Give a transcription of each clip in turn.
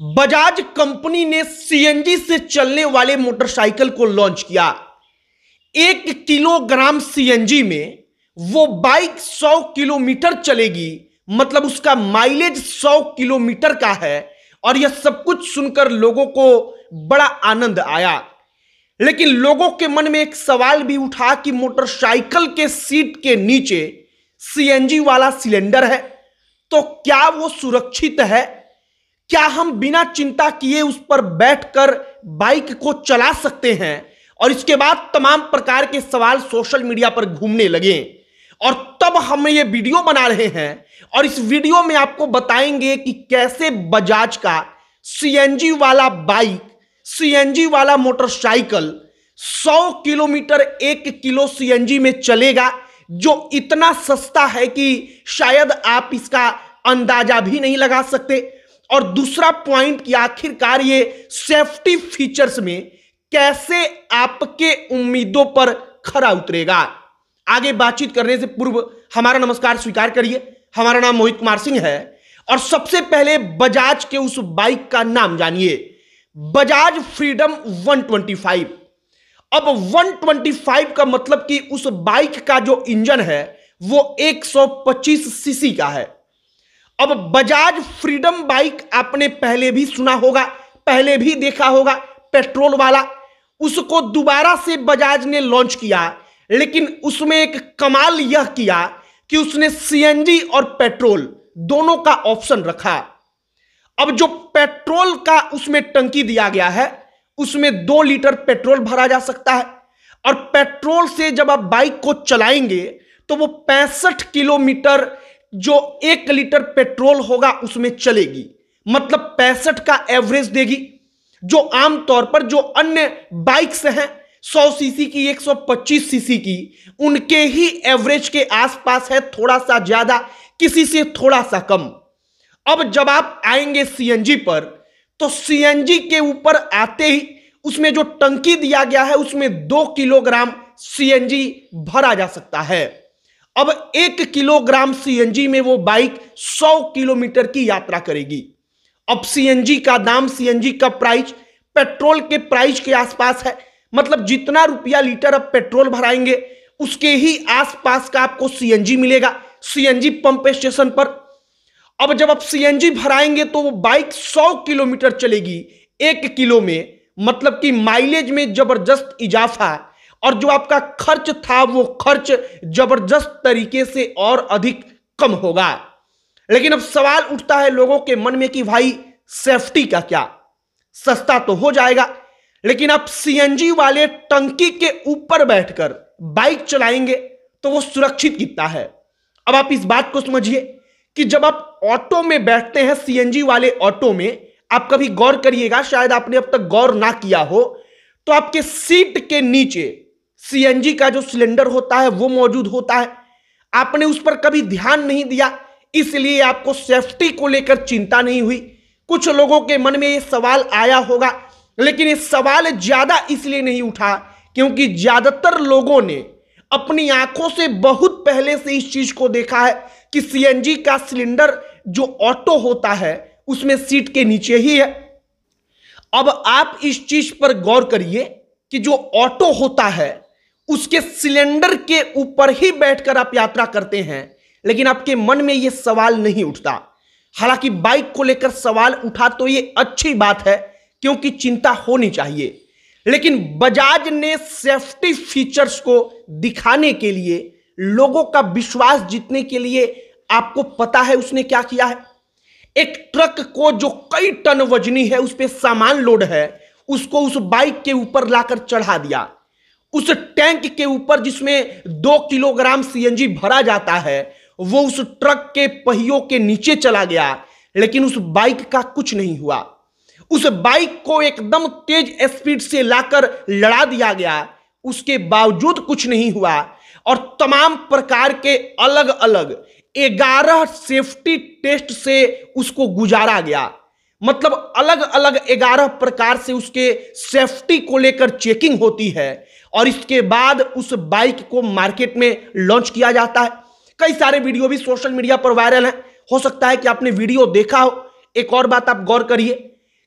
Bajaj company ने CNG से चलने वाले मोटरसाइकिल को लॉन्च किया। 1 किलोग्राम सीएनजी में वो बाइक 100 किलोमीटर चलेगी, मतलब उसका माइलेज 100 किलोमीटर का है। और यह सब कुछ सुनकर लोगों को बड़ा आनंद आया, लेकिन लोगों के मन में एक सवाल भी उठा कि मोटरसाइकिल के सीट के नीचे सीएनजी वाला सिलेंडर है, तो क्या वो सुरक्षित है? क्या हम बिना चिंता किए उस पर बैठकर बाइक को चला सकते हैं? और इसके बाद तमाम प्रकार के सवाल सोशल मीडिया पर घूमने लगे, और तब हम ये वीडियो बना रहे हैं। और इस वीडियो में आपको बताएंगे कि कैसे बजाज का सीएनजी वाला बाइक, सीएनजी वाला मोटरसाइकिल 100 किलोमीटर 1 किलो सीएनजी में चलेगा, जो इतना सस्ता है कि शायद आप इसका अंदाजा भी नहीं लगा सकते। और दूसरा पॉइंट कि आखिरकार ये सेफ्टी फीचर्स में कैसे आपके उम्मीदों पर खरा उतरेगा। आगे बातचीत करने से पूर्व हमारा नमस्कार स्वीकार करिए। हमारा नाम मोहित कुमार सिंह है, और सबसे पहले बजाज के उस बाइक का नाम जानिए, बजाज फ्रीडम 125। अब 125 का मतलब कि उस बाइक का जो इंजन है वो 125 सीसी का है। अब बजाज फ्रीडम बाइक आपने पहले भी सुना होगा, पहले भी देखा होगा, पेट्रोल वाला। उसको दोबारा से बजाज ने लॉन्च किया, लेकिन उसमें एक कमाल यह किया कि उसने सीएनजी और पेट्रोल दोनों का ऑप्शन रखा। अब जो पेट्रोल का उसमें टंकी दिया गया है, उसमें 2 लीटर पेट्रोल भरा जा सकता है, और पेट्रोल से जब आप बाइक को चलाएंगे तो वो 65 किलोमीटर जो 1 लीटर पेट्रोल होगा उसमें चलेगी, मतलब 65 का एवरेज देगी। जो आमतौर पर जो अन्य बाइक्स हैं 100 सीसी की, 125 सीसी की, उनके ही एवरेज के आसपास है, थोड़ा सा ज्यादा, किसी से थोड़ा सा कम। अब जब आप आएंगे सीएनजी पर, तो सीएनजी के ऊपर आते ही उसमें जो टंकी दिया गया है उसमें 2 किलोग्राम सीएनजी भरा जा सकता है। अब 1 किलोग्राम सीएनजी में वो बाइक 100 किलोमीटर की यात्रा करेगी। अब सीएनजी का दाम, सीएनजी का प्राइस पेट्रोल के प्राइस के आसपास है, मतलब जितना रुपया लीटर अब पेट्रोल भराएंगे उसके ही आसपास का आपको सीएनजी मिलेगा सीएनजी पंप स्टेशन पर। अब जब आप सीएनजी भराएंगे तो वो बाइक 100 किलोमीटर चलेगी 1 किलो में, मतलब कि माइलेज में जबरदस्त इजाफा, और जो आपका खर्च था वो खर्च जबरदस्त तरीके से और अधिक कम होगा। लेकिन अब सवाल उठता है लोगों के मन में कि भाई सेफ्टी का क्या? सस्ता तो हो जाएगा, लेकिन आप सीएनजी वाले टंकी के ऊपर बैठकर बाइक चलाएंगे तो वो सुरक्षित कितना है? अब आप इस बात को समझिए कि जब आप ऑटो में बैठते हैं, सीएनजी वाले ऑटो में, आप कभी गौर करिएगा, शायद आपने अब तक गौर ना किया हो, तो आपके सीट के नीचे सीएनजी का जो सिलेंडर होता है वो मौजूद होता है। आपने उस पर कभी ध्यान नहीं दिया, इसलिए आपको सेफ्टी को लेकर चिंता नहीं हुई। कुछ लोगों के मन में ये सवाल आया होगा, लेकिन ये सवाल ज्यादा इसलिए नहीं उठा क्योंकि ज्यादातर लोगों ने अपनी आंखों से बहुत पहले से इस चीज को देखा है कि सीएनजी का सिलेंडर जो ऑटो होता है उसमें सीट के नीचे ही है। अब आप इस चीज पर गौर करिए कि जो ऑटो होता है उसके सिलेंडर के ऊपर ही बैठकर आप यात्रा करते हैं, लेकिन आपके मन में यह सवाल नहीं उठता। हालांकि बाइक को लेकर सवाल उठा तो यह अच्छी बात है, क्योंकि चिंता होनी चाहिए, लेकिन बजाज ने सेफ्टी फीचर्स को दिखाने के लिए, लोगों का विश्वास जीतने के लिए, आपको पता है उसने क्या किया है? एक ट्रक को जो कई टन वजनी है, उस पे सामान लोड है, उसको उस बाइक के ऊपर लाकर चढ़ा दिया। उस टैंक के ऊपर जिसमें 2 किलोग्राम सीएनजी भरा जाता है वो उस ट्रक के पहियों के नीचे चला गया, लेकिन उस बाइक का कुछ नहीं हुआ। उस बाइक को एकदम तेज स्पीड से लाकर लड़ा दिया गया, उसके बावजूद कुछ नहीं हुआ। और तमाम प्रकार के अलग अलग 11 सेफ्टी टेस्ट से उसको गुजारा गया, मतलब अलग अलग 11 प्रकार से उसके सेफ्टी को लेकर चेकिंग होती है, और इसके बाद उस बाइक को मार्केट में लॉन्च किया जाता है। कई सारे वीडियो भी सोशल मीडिया पर वायरल हैं, हो सकता है कि आपने वीडियो देखा हो। एक और बात आप गौर करिए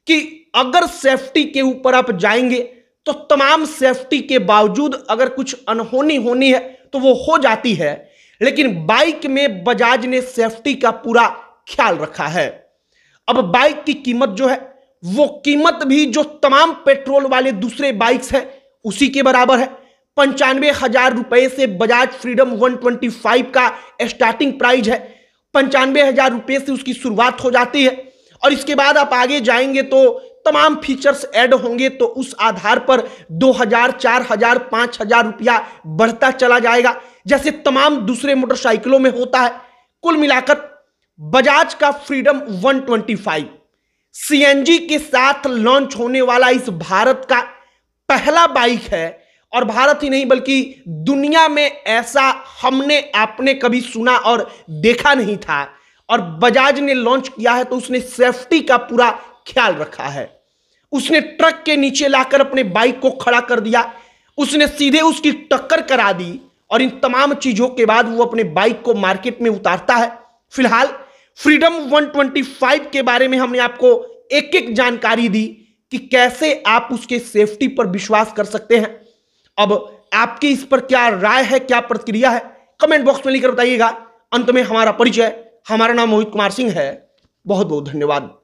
कि अगर सेफ्टी के ऊपर आप जाएंगे तो तमाम सेफ्टी के बावजूद अगर कुछ अनहोनी होनी है तो वो हो जाती है, लेकिन बाइक में बजाज ने सेफ्टी का पूरा ख्याल रखा है। अब बाइक की कीमत जो है वो कीमत भी जो तमाम पेट्रोल वाले दूसरे बाइक्स है उसी के बराबर है। 95,000 रुपए से बजाज फ्रीडम 125 का स्टार्टिंग प्राइस है। 95,000 रुपए से उसकी शुरुआत हो जाती है और इसके बाद आप आगे जाएंगे तो तमाम फीचर्स ऐड होंगे तो उस आधार पर 2,000, 4,000, 5,000 रुपया बढ़ता चला जाएगा, जैसे तमाम दूसरे मोटरसाइकिलों में होता है। कुल मिलाकर बजाज का फ्रीडम 125 सीएनजी के साथ लॉन्च होने वाला इस भारत का पहला बाइक है और भारत ही नहीं बल्कि दुनिया में ऐसा हमने आपने कभी सुना और देखा नहीं था। और बजाज ने लॉन्च किया है तो उसने सेफ्टी का पूरा ख्याल रखा है। उसने ट्रक के नीचे लाकर अपने बाइक को खड़ा कर दिया, उसने सीधे उसकी टक्कर करा दी और इन तमाम चीजों के बाद वो अपने बाइक को मार्केट में उतारता है। फिलहाल फ्रीडम 125 के बारे में हमने आपको एक एक जानकारी दी कि कैसे आप उसके सेफ्टी पर विश्वास कर सकते हैं। अब आपकी इस पर क्या राय है, क्या प्रतिक्रिया है, कमेंट बॉक्स में लिखकर बताइएगा। अंत में हमारा परिचय, हमारा नाम मोहित कुमार सिंह है। बहुत बहुत धन्यवाद।